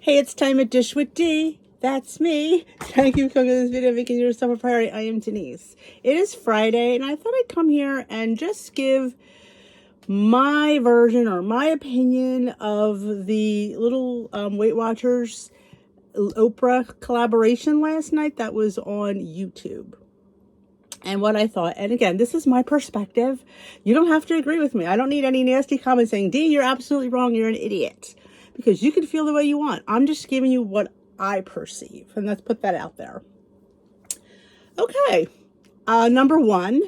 Hey, it's time at Dish with D. That's me. Thank you for coming to this video, making yourself a priority. I am Denise. It is Friday, and I thought I'd come here and just give my version or my opinion of the little Weight Watchers Oprah collaboration last night that was on YouTube. And what I thought, and again, this is my perspective. You don't have to agree with me. I don't need any nasty comments saying, D, you're absolutely wrong, you're an idiot. Because you can feel the way you want. I'm just giving you what I perceive. And let's put that out there. Okay. Number one,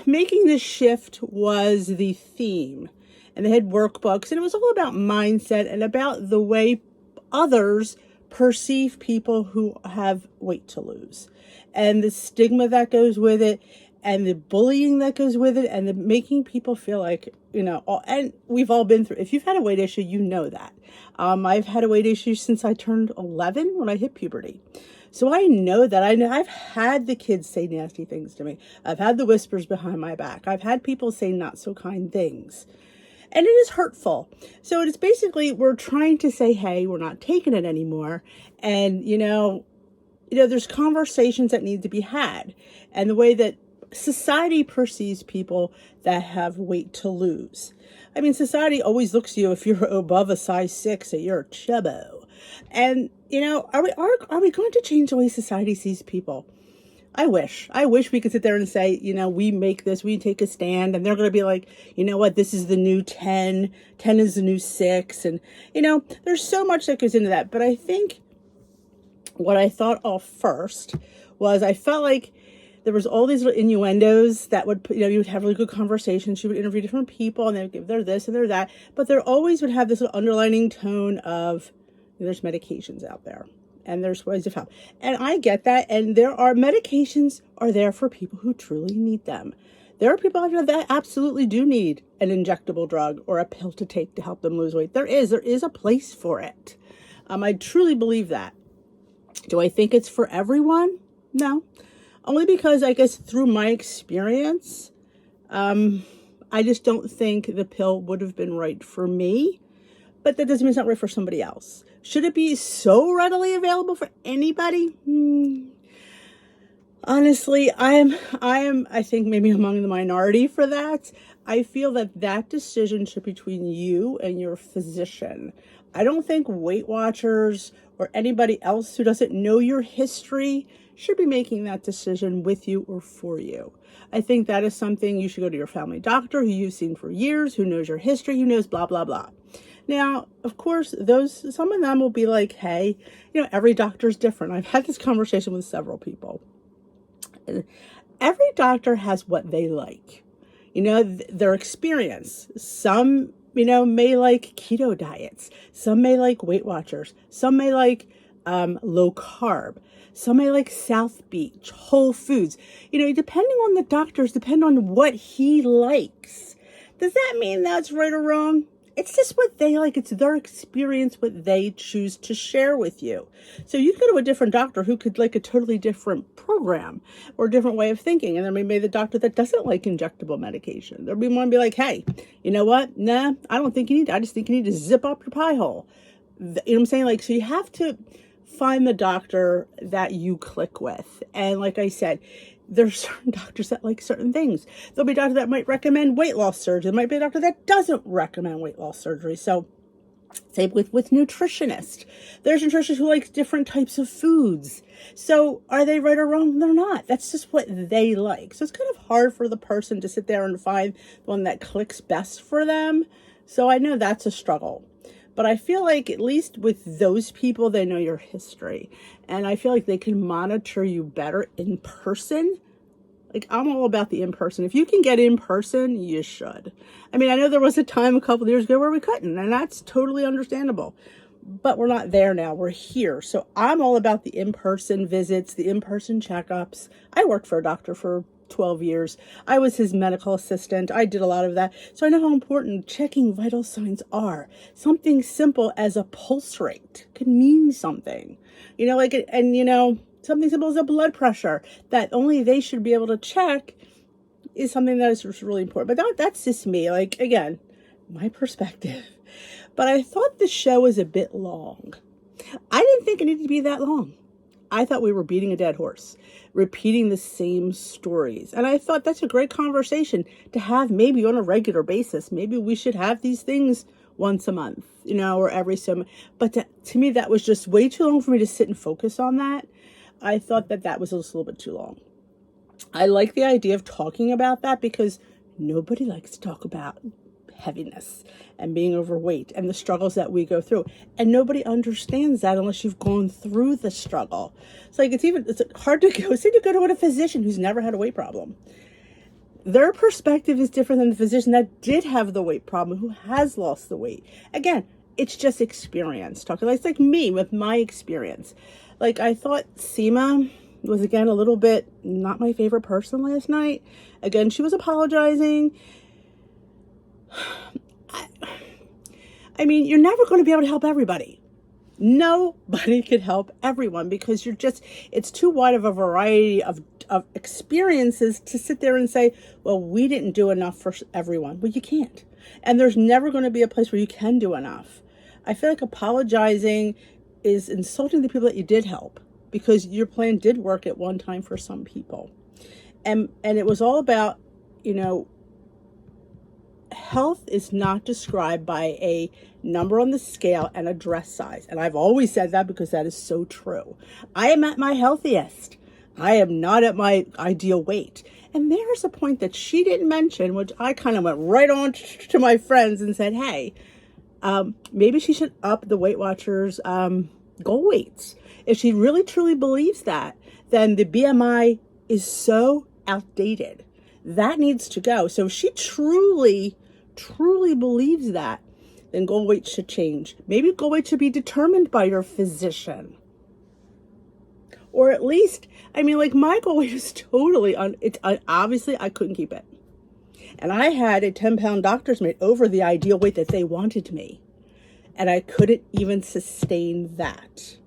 making this shift was the theme. And they had workbooks. And it was all about mindset and about the way others perceive people who have weight to lose. And the stigma that goes with it. And the bullying that goes with it, and the making people feel like, and we've all been through, if you've had a weight issue, you know that. I've had a weight issue since I turned 11 when I hit puberty. So I know that. I've had the kids say nasty things to me. I've had the whispers behind my back. I've had people say not so kind things. And it is hurtful. So it's basically, we're trying to say, hey, we're not taking it anymore. And, there's conversations that need to be had. And the way that society perceives people that have weight to lose. I mean, society always looks at you if you're above a size 6 that you're a chubbo. And, are we going to change the way society sees people? I wish we could sit there and say, we make this, we take a stand, and they're going to be like, you know what, this is the new 10 is the new 6. And, there's so much that goes into that. But I think what I thought of first was I felt like there was all these little innuendos that would, you would have really good conversations. She would interview different people and they would give their this and their that. But there always would have this little underlining tone of there's medications out there and there's ways of help. And I get that. And medications are there for people who truly need them. There are people out there that absolutely do need an injectable drug or a pill to take to help them lose weight. There is a place for it. I truly believe that. Do I think it's for everyone? No. Only because I guess through my experience, I just don't think the pill would have been right for me, but that doesn't mean it's not right for somebody else. Should it be so readily available for anybody? Honestly, I think maybe among the minority for that. I feel that decision should be between you and your physician. I don't think Weight Watchers or anybody else who doesn't know your history should be making that decision with you or for you. I think that is something you should go to your family doctor who you've seen for years, who knows your history, who knows blah, blah, blah. Now, of course, some of them will be like, hey, every doctor is different. I've had this conversation with several people. Every doctor has what they like, their experience. Some, may like keto diets. Some may like Weight Watchers. Some may like low carb. Some may like South Beach, Whole Foods. Depending on the doctors, depend on what he likes. Does that mean that's right or wrong? It's just what they like. It's their experience, what they choose to share with you. So you go to a different doctor who could like a totally different program or a different way of thinking. And there may be the doctor that doesn't like injectable medication. There'll be one be like, hey, you know what? Nah, I don't think you need to. I just think you need to zip up your pie hole. You know what I'm saying? Like, so you have to find the doctor that you click with. And like I said, there's certain doctors that like certain things. There'll be a doctor that might recommend weight loss surgery. There might be a doctor that doesn't recommend weight loss surgery. So same with nutritionists. There's nutritionists who like different types of foods. So are they right or wrong? They're not. That's just what they like. So it's kind of hard for the person to sit there and find the one that clicks best for them. So I know that's a struggle. But I feel like at least with those people, they know your history. And I feel like they can monitor you better in person. Like, I'm all about the in-person. If you can get in person, you should. I mean, I know there was a time a couple of years ago where we couldn't, and that's totally understandable. But we're not there now. We're here. So I'm all about the in-person visits, the in-person checkups. I worked for a doctor for 12 years. I was his medical assistant. I did a lot of that. So I know how important checking vital signs are. Something simple as a pulse rate could mean something. Something simple as a blood pressure that only they should be able to check is something that is really important. But that's just me. Like, again, my perspective. But I thought the show was a bit long. I didn't think it needed to be that long. I thought we were beating a dead horse, repeating the same stories. And I thought that's a great conversation to have maybe on a regular basis. Maybe we should have these things once a month, or every so much. But to me, that was just way too long for me to sit and focus on that. I thought that was just a little bit too long. I like the idea of talking about that because nobody likes to talk about heaviness and being overweight and the struggles that we go through. And nobody understands that unless you've gone through the struggle. It's like, it's hard to go to a physician who's never had a weight problem. Their perspective is different than the physician that did have the weight problem, who has lost the weight. Again, it's just experience. Talking like me with my experience. Like, I thought Seema was, again, a little bit not my favorite person last night. Again, she was apologizing. I mean, you're never going to be able to help everybody. Nobody could help everyone because it's too wide of a variety of experiences to sit there and say, well, we didn't do enough for everyone. Well, you can't. And there's never going to be a place where you can do enough. I feel like apologizing is insulting the people that you did help because your plan did work at one time for some people. And it was all about, health is not described by a number on the scale and a dress size. And I've always said that because that is so true. I am at my healthiest. I am not at my ideal weight. And there's a point that she didn't mention, which I kind of went right on to my friends and said, hey, maybe she should up the Weight Watchers goal weights. If she really truly believes that, then the BMI is so outdated. That needs to go. So if she truly believes that, then goal weight should change. Maybe goal weight should be determined by your physician. Or at least, my goal weight is totally obviously I couldn't keep it. And I had a 10-pound doctor's mate over the ideal weight that they wanted me. And I couldn't even sustain that.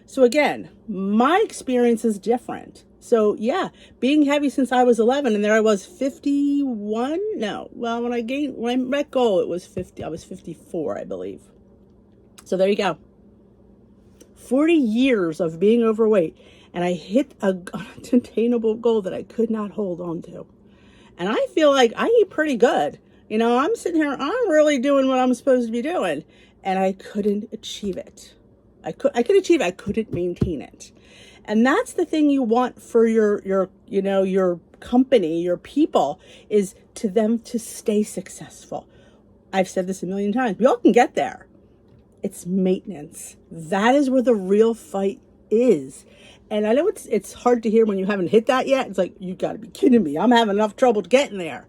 So again, my experience is different. So yeah, being heavy since I was 11, and there I was 51. No, well, when I met goal, it was 50. I was 54, I believe. So there you go. 40 years of being overweight, and I hit an unattainable goal that I could not hold on to. And I feel like I eat pretty good. I'm sitting here, I'm really doing what I'm supposed to be doing, and I couldn't achieve it. I could achieve it, I couldn't maintain it. And that's the thing you want for your company, your people, is to them to stay successful. I've said this a million times. We all can get there. It's maintenance. That is where the real fight is. And I know it's hard to hear when you haven't hit that yet. It's like, you got to be kidding me. I'm having enough trouble getting there.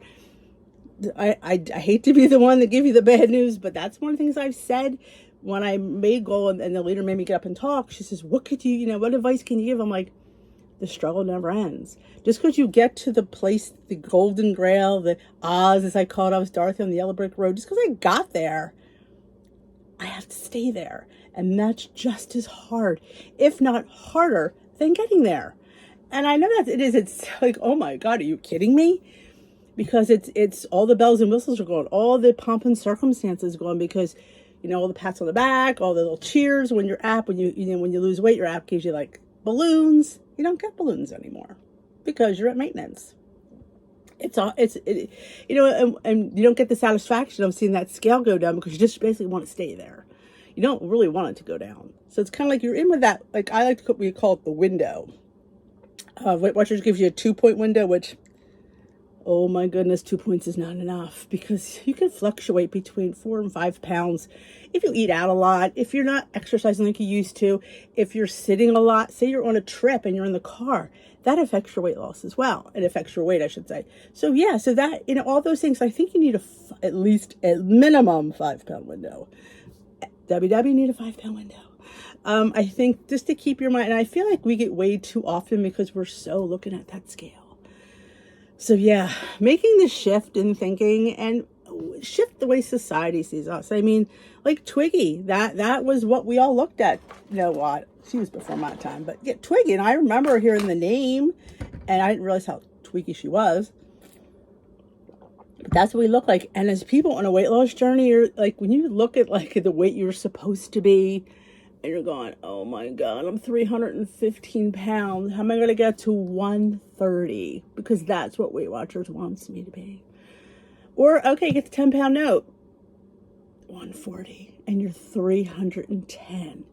I hate to be the one to give you the bad news, but that's one of the things I've said. When I made goal and the leader made me get up and talk, she says, what advice can you give? I'm like, the struggle never ends. Just because you get to the place, the golden grail, the Oz, as I call it, I was Dorothy on the yellow brick road. Just because I got there, I have to stay there. And that's just as hard, if not harder, than getting there. And I know that it is. It's like, oh my God, are you kidding me? Because it's all the bells and whistles are going, all the pomp and circumstances going, because all the pats on the back, all the little cheers when when you lose weight, your app gives you like balloons. You don't get balloons anymore because you're at maintenance. And you don't get the satisfaction of seeing that scale go down because you just basically want to stay there. You don't really want it to go down. So it's kind of like you're in with that. Like I like to we call it the window. Weight Watchers gives you a 2-point window, which, oh my goodness, 2 points is not enough because you can fluctuate between 4 and 5 pounds if you eat out a lot, if you're not exercising like you used to, if you're sitting a lot. Say you're on a trip and you're in the car, that affects your weight loss as well. It affects your weight, I should say. So yeah, so that, all those things, I think you need at least a minimum 5 pound window. WW need a 5 pound window. I think just to keep your mind, and I feel like we get weighed too often because we're so looking at that scale. So yeah, making the shift in thinking and shift the way society sees us. Like Twiggy, that was what we all looked at. You know what? She was before my time, but yeah, Twiggy. And I remember hearing the name and I didn't realize how tweaky she was. But that's what we look like. And as people on a weight loss journey, you're like, when you look at like the weight you're supposed to be, and you're going, oh my God, I'm 315 pounds. How am I going to get to 130? Because that's what Weight Watchers wants me to be. Or, okay, get the 10-pound note. 140. And you're 310.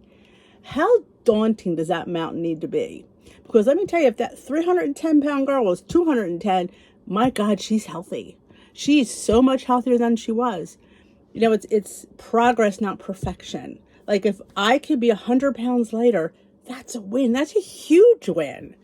How daunting does that mountain need to be? Because let me tell you, if that 310-pound girl was 210, my God, she's healthy. She's so much healthier than she was. You know, it's progress, not perfection. Like if I could be 100 pounds lighter, that's a win. That's a huge win.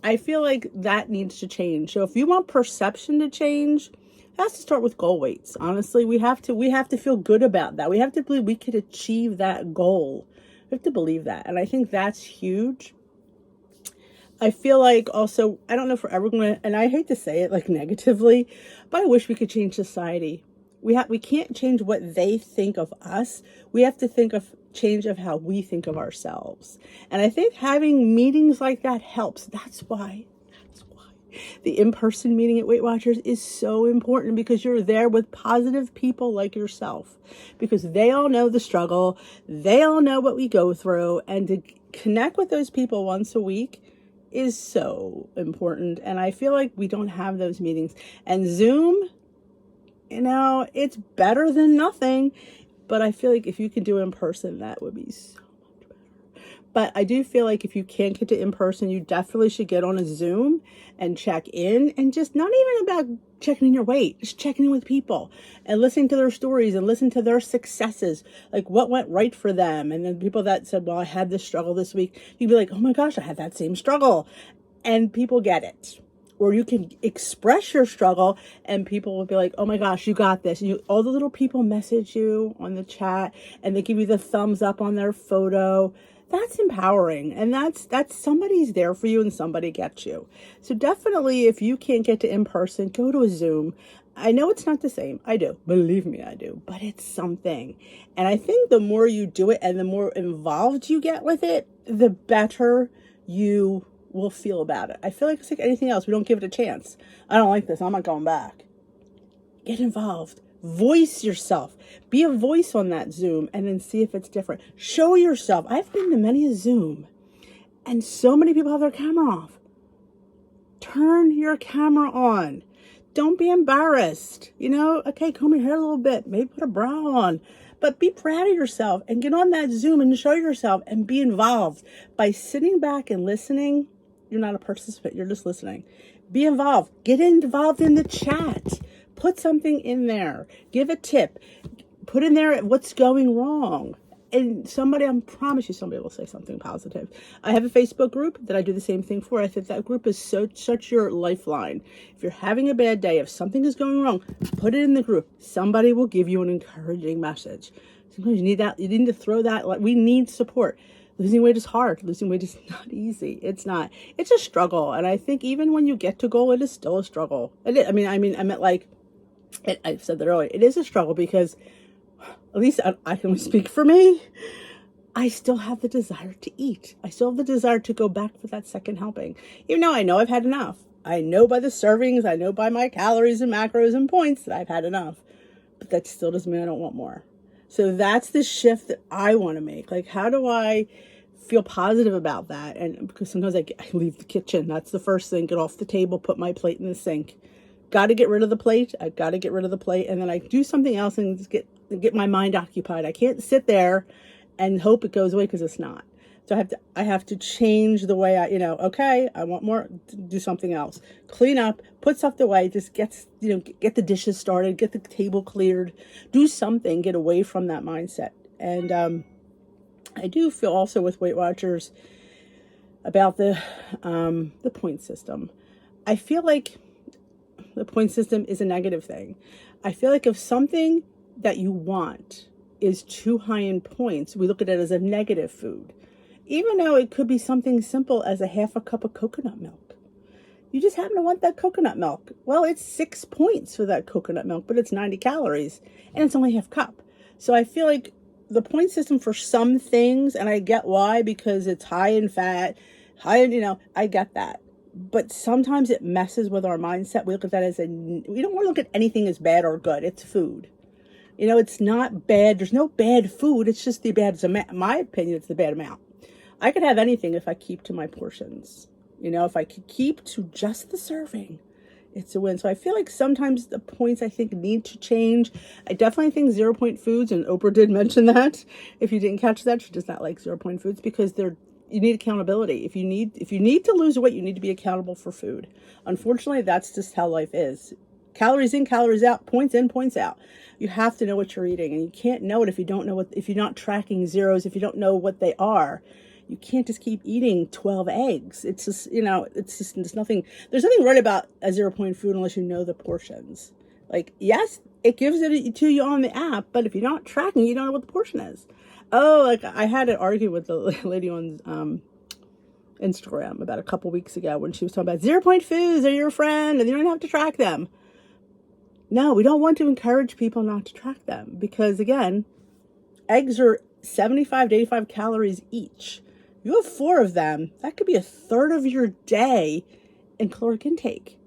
I feel like that needs to change. So if you want perception to change, it has to start with goal weights. Honestly, we have to feel good about that. We have to believe we could achieve that goal. We have to believe that. And I think that's huge. I feel like also, I don't know for everyone, and I hate to say it like negatively, but I wish we could change society. We can't change what they think of us. We have to change of how we think of ourselves. And I think having meetings like that helps. That's why the in-person meeting at Weight Watchers is so important, because you're there with positive people like yourself, because they all know the struggle. They all know what we go through, and to connect with those people once a week is so important. And I feel like we don't have those meetings. And Zoom, you know, it's better than nothing, but I feel like if you could do in person, that would be so much better. But I do feel like if you can't get to in person, you definitely should get on a Zoom and check in, and just not even about checking in your weight, just checking in with people and listening to their stories and listen to their successes, like what went right for them. And then people that said, well, I had this struggle this week, you'd be like, oh my gosh, I had that same struggle. And people get it. Or you can express your struggle and people will be like, oh my gosh, you got this. And all the little people message you on the chat and they give you the thumbs up on their photo. That's empowering. And that's somebody's there for you and somebody gets you. So definitely, if you can't get to in person, go to a Zoom. I know it's not the same. I do. Believe me, I do. But it's something. And I think the more you do it and the more involved you get with it, the better you will feel about it. I feel like it's like anything else. We don't give it a chance. I don't like this. I'm not going back. Get involved. Voice yourself. Be a voice on that Zoom and then see if it's different. Show yourself. I've been to many a Zoom and so many people have their camera off. Turn your camera on. Don't be embarrassed. You know, okay, comb your hair a little bit. Maybe put a bra on. But be proud of yourself and get on that Zoom and show yourself and be involved. By sitting back and listening, you're not a participant. You're just listening. Be involved. Get involved in the chat. Put something in there. Give a tip. Put in there what's going wrong. And I promise you somebody will say something positive. I have a Facebook group that I do the same thing for. I think that group is such your lifeline. If you're having a bad day, if something is going wrong, put it in the group. Somebody will give you an encouraging message. Sometimes you need that. You need to throw that. Like, we need support. Losing weight is hard. Losing weight is not easy. It's not. It's a struggle. And I think even when you get to goal, it is still a struggle. I meant like, I've said that earlier. It is a struggle because, at least I can speak for me, I still have the desire to eat. I still have the desire to go back for that second helping. Even though I know I've had enough. I know by the servings, I know by my calories and macros and points that I've had enough. But that still doesn't mean I don't want more. So that's the shift that I want to make. Like, how do I feel positive about that? And because sometimes I leave the kitchen. That's the first thing. Get off the table, put my plate in the sink. Got to get rid of the plate. I got to get rid of the plate. And then I do something else and just get my mind occupied. I can't sit there and hope it goes away, because it's not. So I have to change the way okay, I want more, do something else. Clean up, put stuff away, just get the dishes started, get the table cleared, do something, get away from that mindset. And I do feel also with Weight Watchers about the point system. I feel like the point system is a negative thing. I feel like if something that you want is too high in points, we look at it as a negative food. Even though it could be something simple as a half a cup of coconut milk. You just happen to want that coconut milk. Well, it's 6 points for that coconut milk, but it's 90 calories and it's only half cup. So I feel like the point system for some things, and I get why, because it's high in fat, I get that. But sometimes it messes with our mindset. We look at that as we don't want to look at anything as bad or good. It's food. It's not bad. There's no bad food. It's just the bad amount. In my opinion, it's the bad amount. I could have anything if I keep to my portions. If I could keep to just the serving, it's a win. So I feel like sometimes the points I think need to change. I definitely think 0 point foods, and Oprah did mention that. If you didn't catch that, she does not like 0 point foods because you need accountability. If you need to lose weight, you need to be accountable for food. Unfortunately, that's just how life is. Calories in, calories out, points in, points out. You have to know what you're eating, and you can't know it if you don't know if you're not tracking zeros, if you don't know what they are. You can't just keep eating 12 eggs. It's just, there's nothing right about a 0 point food unless you know the portions. Like, yes, it gives it to you on the app, but if you're not tracking, you don't know what the portion is. Oh, like I had to argue with the lady on Instagram about a couple weeks ago when she was talking about 0 point foods are your friend and you don't have to track them. No, we don't want to encourage people not to track them because, again, eggs are 75 to 85 calories each. You have 4 of them, that could be a third of your day in caloric intake,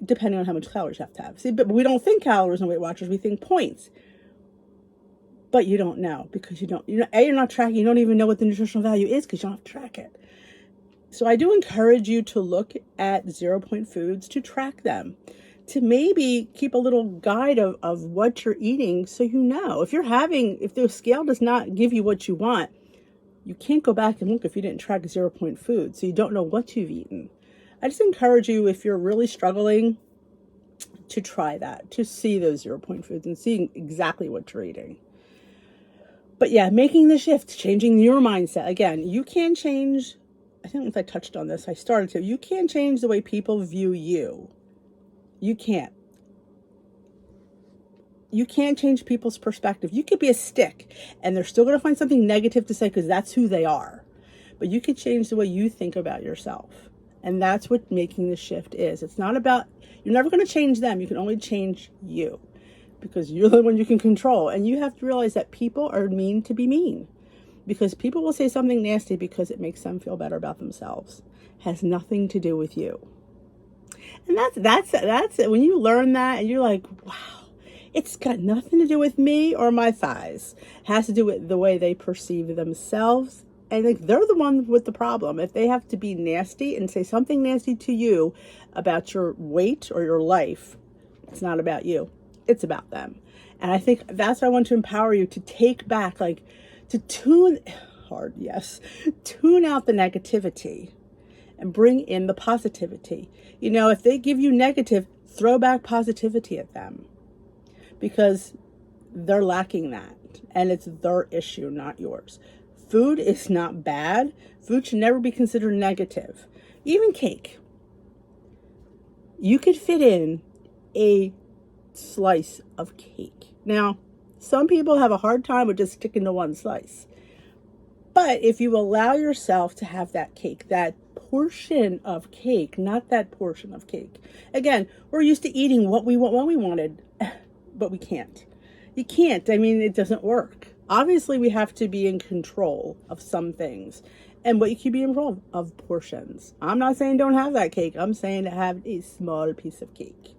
depending on how much calories you have to have. See, but we don't think calories in Weight Watchers, we think points. But you don't know because you're not tracking, you don't even know what the nutritional value is because you don't have to track it. So I do encourage you to look at 0 point foods, to track them, to maybe keep a little guide of what you're eating so you know. If the scale does not give you what you want, you can't go back and look if you didn't track 0 point food, so you don't know what you've eaten. I just encourage you, if you're really struggling, to try that, to see those 0 point foods and seeing exactly what you're eating. But yeah, making the shift, changing your mindset. Again, you can change, I think if I touched on this, I started to, you can change the way people view you. You can't. You can't change people's perspective. You could be a stick and they're still going to find something negative to say because that's who they are. But you could change the way you think about yourself. And that's what making the shift is. It's not about, you're never going to change them. You can only change you because you're the one you can control. And you have to realize that people are mean to be mean because people will say something nasty because it makes them feel better about themselves. It has nothing to do with you. And that's it. When you learn that and you're like, wow. It's got nothing to do with me or my thighs. It has to do with the way they perceive themselves. And they're the one with the problem. If they have to be nasty and say something nasty to you about your weight or your life, it's not about you. It's about them. And I think that's what I want to empower you to take back, to tune out the negativity and bring in the positivity. If they give you negative, throw back positivity at them. Because they're lacking that. And it's their issue, not yours. Food is not bad. Food should never be considered negative. Even cake. You could fit in a slice of cake. Now, some people have a hard time with just sticking to one slice. But if you allow yourself to have that cake, that portion of cake, not that portion of cake. Again, we're used to eating what we want when we wanted. But we can't. You can't. It doesn't work. Obviously, we have to be in control of some things. And what you can be in control of portions. I'm not saying don't have that cake. I'm saying to have a small piece of cake.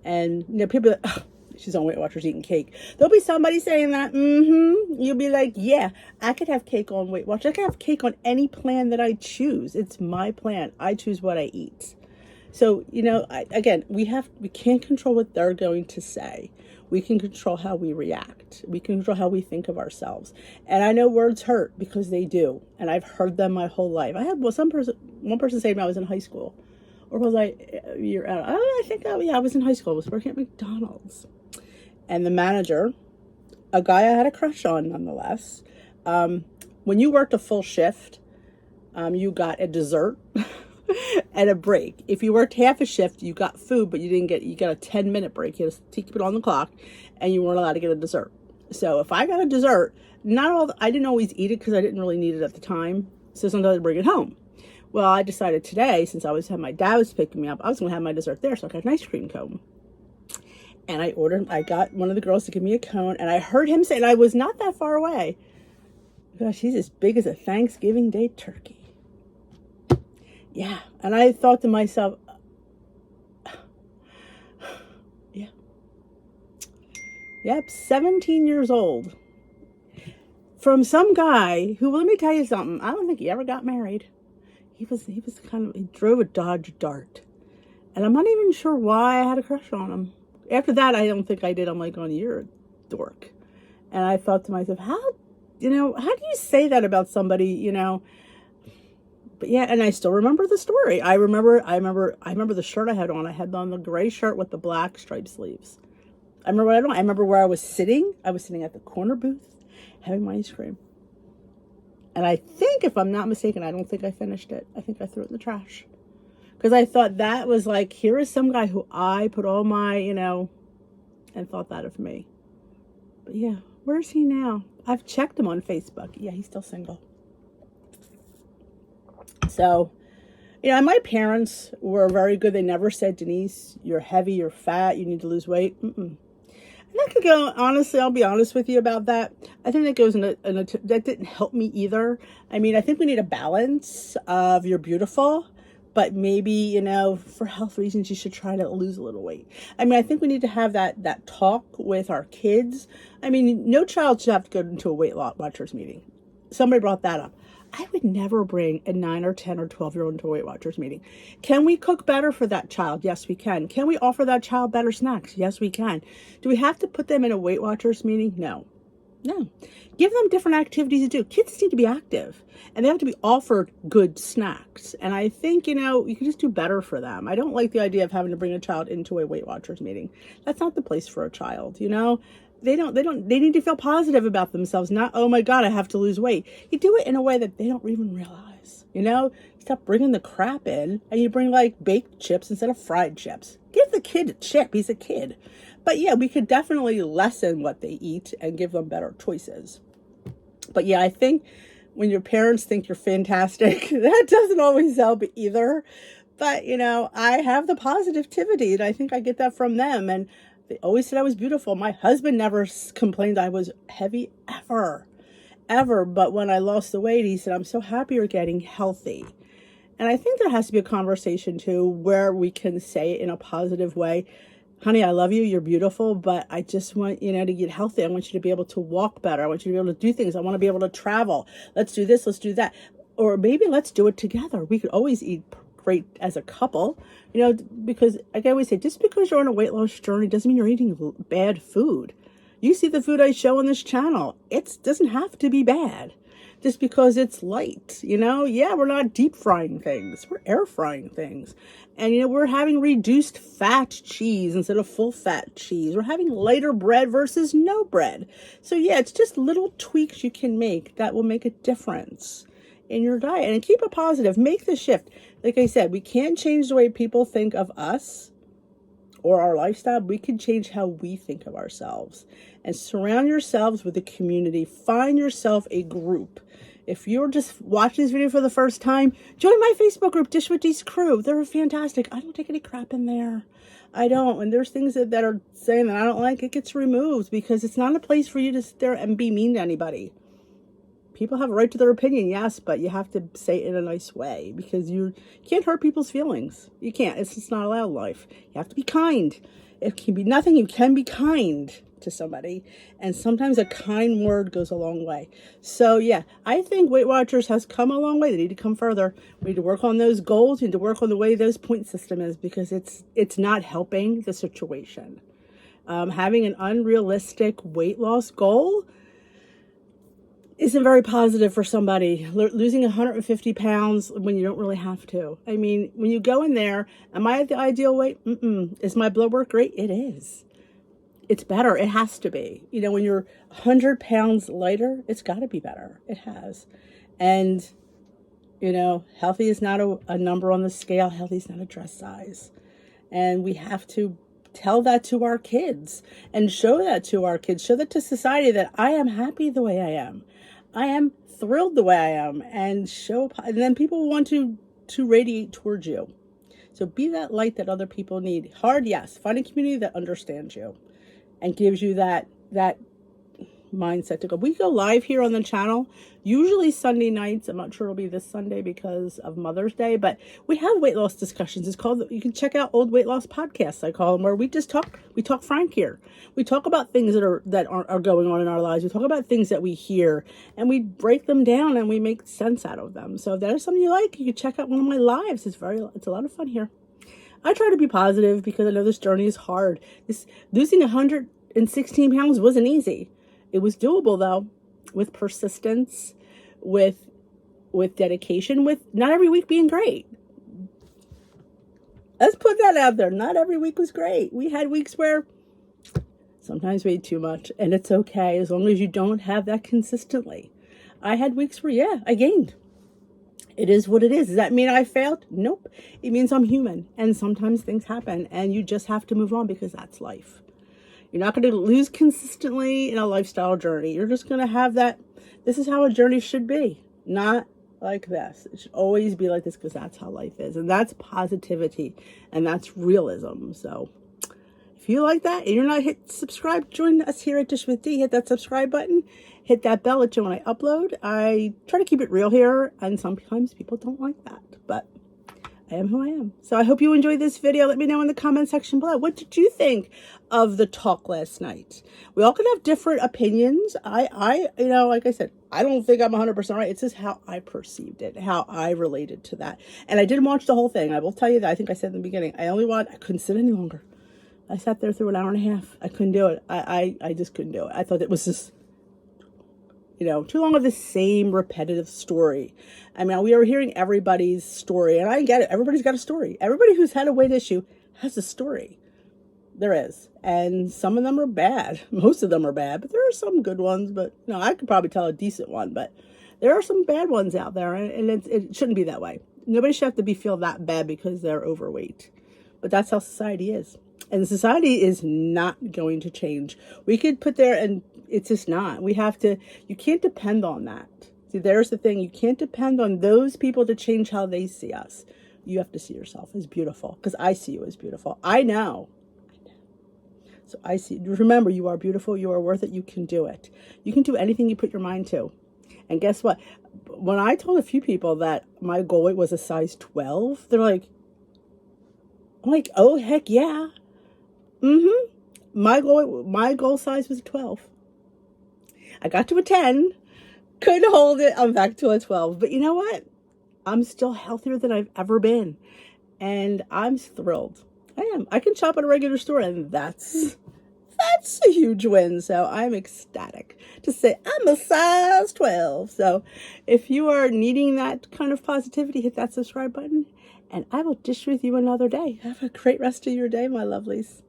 And, people are like, oh, she's on Weight Watchers eating cake. There'll be somebody saying that. You'll be like, yeah, I could have cake on Weight Watchers. I could have cake on any plan that I choose. It's my plan. I choose what I eat. So, we can't control what they're going to say. We can control how we react. We can control how we think of ourselves. And I know words hurt because they do. And I've heard them my whole life. I had one person say to me, I was in high school. Or was I a year out? I was in high school. I was working at McDonald's. And the manager, a guy I had a crush on nonetheless, when you worked a full shift, you got a dessert and a break. If you worked half a shift, you got food, but you got a 10-minute break. You had to keep it on the clock, and you weren't allowed to get a dessert. So if I got a dessert, I didn't always eat it because I didn't really need it at the time. So sometimes I'd bring it home. Well, I decided today, since my dad was picking me up, I was going to have my dessert there. So I got an ice cream cone. And I got one of the girls to give me a cone, and I heard him say, and I was not that far away, gosh, he's as big as a Thanksgiving Day turkey. Yeah. And I thought to myself, yeah, yep, 17 years old. From some guy who, let me tell you something, I don't think he ever got married. He drove a Dodge Dart. And I'm not even sure why I had a crush on him. After that, I don't think I did. I'm like, oh, you're a dork. And I thought to myself, how do you say that about somebody? But yeah, and I still remember the story. I remember the shirt I had on. I had on the gray shirt with the black striped sleeves. I remember where I was sitting. I was sitting at the corner booth having my ice cream. And I think, if I'm not mistaken, I don't think I finished it. I think I threw it in the trash. Because I thought that was like, here is some guy who I put all my, and thought that of me. But yeah, where is he now? I've checked him on Facebook. Yeah, he's still single. So, my parents were very good. They never said, Denise, you're heavy, you're fat, you need to lose weight. Mm-mm. And that could go, honestly, I'll be honest with you about that. I think that goes that didn't help me either. I mean, I think we need a balance of you're beautiful, but maybe, for health reasons, you should try to lose a little weight. I mean, I think we need to have that talk with our kids. I mean, no child should have to go into a Weight Watchers meeting. Somebody brought that up. I would never bring a 9 or 10 or 12-year-old into a Weight Watchers meeting. Can we cook better for that child? Yes, we can. Can we offer that child better snacks? Yes, we can. Do we have to put them in a Weight Watchers meeting? No. Give them different activities to do. Kids need to be active, and they have to be offered good snacks. And I think, you can just do better for them. I don't like the idea of having to bring a child into a Weight Watchers meeting. That's not the place for a child, They need to feel positive about themselves, not, oh my God, I have to lose weight. You do it in a way that they don't even realize, You stop bringing the crap in, and you bring like baked chips instead of fried chips. Give the kid a chip. He's a kid. But yeah, we could definitely lessen what they eat and give them better choices. But yeah, I think when your parents think you're fantastic, that doesn't always help either. But, I have the positivity, and I think I get that from them. And they always said I was beautiful. My husband never complained I was heavy ever. But when I lost the weight, he said, I'm so happy you're getting healthy. And I think there has to be a conversation too where we can say it in a positive way. Honey, I love you. You're beautiful, but I just want, to get healthy. I want you to be able to walk better. I want you to be able to do things. I want to be able to travel. Let's do this. Let's do that. Or maybe let's do it together. We could always eat great as a couple, because like I always say, just because you're on a weight loss journey doesn't mean you're eating bad food. You see the food I show on this channel. It doesn't have to be bad just because it's light, Yeah, we're not deep frying things. We're air frying things. And, we're having reduced fat cheese instead of full fat cheese. We're having lighter bread versus no bread. So yeah, it's just little tweaks you can make that will make a difference in your diet. And keep it positive. Make the shift. Like I said, we can't change the way people think of us or our lifestyle. We can change how we think of ourselves. And surround yourselves with a community. Find yourself a group. If you're just watching this video for the first time, join my Facebook group, Dish with D's Crew. They're fantastic. I don't take any crap in there. I don't. And there's things that are saying that I don't like, it gets removed because it's not a place for you to sit there and be mean to anybody. People have a right to their opinion, yes, but you have to say it in a nice way because you can't hurt people's feelings. You can't. It's just not allowed in life. You have to be kind. It can be nothing. You can be kind to somebody. And sometimes a kind word goes a long way. So, yeah, I think Weight Watchers has come a long way. They need to come further. We need to work on those goals. We need to work on the way those point system is because it's not helping the situation. Having an unrealistic weight loss goal isn't very positive for somebody. Losing 150 pounds when you don't really have to. I mean, when you go in there, am I at the ideal weight? Is my blood work great? It is. It's better. It has to be. When you're 100 pounds lighter, it's got to be better. It has. And, healthy is not a number on the scale. Healthy is not a dress size. And we have to tell that to our kids and show that to our kids. Show that to society that I am happy the way I am. I am thrilled the way I am, and then people want to radiate towards you. So be that light that other people need. Hard, yes. Find a community that understands you and gives you that mindset to go. We go live here on the channel, usually Sunday nights. I'm not sure it'll be this Sunday because of Mother's Day, but we have weight loss discussions. It's called, you can check out old weight loss podcasts, I call them, where we talk frank here. We talk about things that are going on in our lives. We talk about things that we hear, and we break them down and we make sense out of them. So if that is something you like, you can check out one of my lives. It's a lot of fun here. I try to be positive because I know this journey is hard. Losing 116 pounds wasn't easy. It was doable though, with persistence, with dedication, with not every week being great. Let's put that out there. Not every week was great. We had weeks where sometimes we ate too much, and it's okay as long as you don't have that consistently. I had weeks where, yeah, I gained. It is what it is. Does that mean I failed? Nope. It means I'm human, and sometimes things happen, and you just have to move on because that's life. You're not going to lose consistently in a lifestyle journey. You're just going to have that. This is how a journey should be, not like this. It should always be like this because that's how life is, and that's positivity, and that's realism. So if you like that and you're not hit subscribe, join us here at Dish with D. Hit that subscribe button. Hit that bell let you when I upload. I try to keep it real here, and sometimes people don't like that, but I am who I am. So I hope you enjoyed this video. Let me know in the comment section below. What did you think of the talk last night? We all can have different opinions. You know, like I said, I don't think I'm 100% right. It's just how I perceived it, how I related to that. And I didn't watch the whole thing. I will tell you that. I think I said in the beginning, I couldn't sit any longer. I sat there through an hour and a half. I couldn't do it. I just couldn't do it. I thought it was just, you know, too long of the same repetitive story. I mean, we are hearing everybody's story, and I get it. Everybody's got a story. Everybody who's had a weight issue has a story. There is. And some of them are bad. Most of them are bad, but there are some good ones. But, you know, I could probably tell a decent one, but there are some bad ones out there, and it shouldn't be that way. Nobody should have to feel that bad because they're overweight. But that's how society is. And society is not going to change. We could put there, and it's just not. You can't depend on that. See, there's the thing. You can't depend on those people to change how they see us. You have to see yourself as beautiful, because I see you as beautiful. I know. So I see. Remember, you are beautiful. You are worth it. You can do it. You can do anything you put your mind to. And guess what? When I told a few people that my goal weight was a size 12, they're like, I'm like, oh, heck yeah. My goal size was a 12. I got to a 10, couldn't hold it. I'm back to a 12. But you know what? I'm still healthier than I've ever been. And I'm thrilled. I am. I can shop at a regular store, and that's a huge win. So I'm ecstatic to say I'm a size 12. So if you are needing that kind of positivity, hit that subscribe button, and I will dish with you another day. Have a great rest of your day, my lovelies.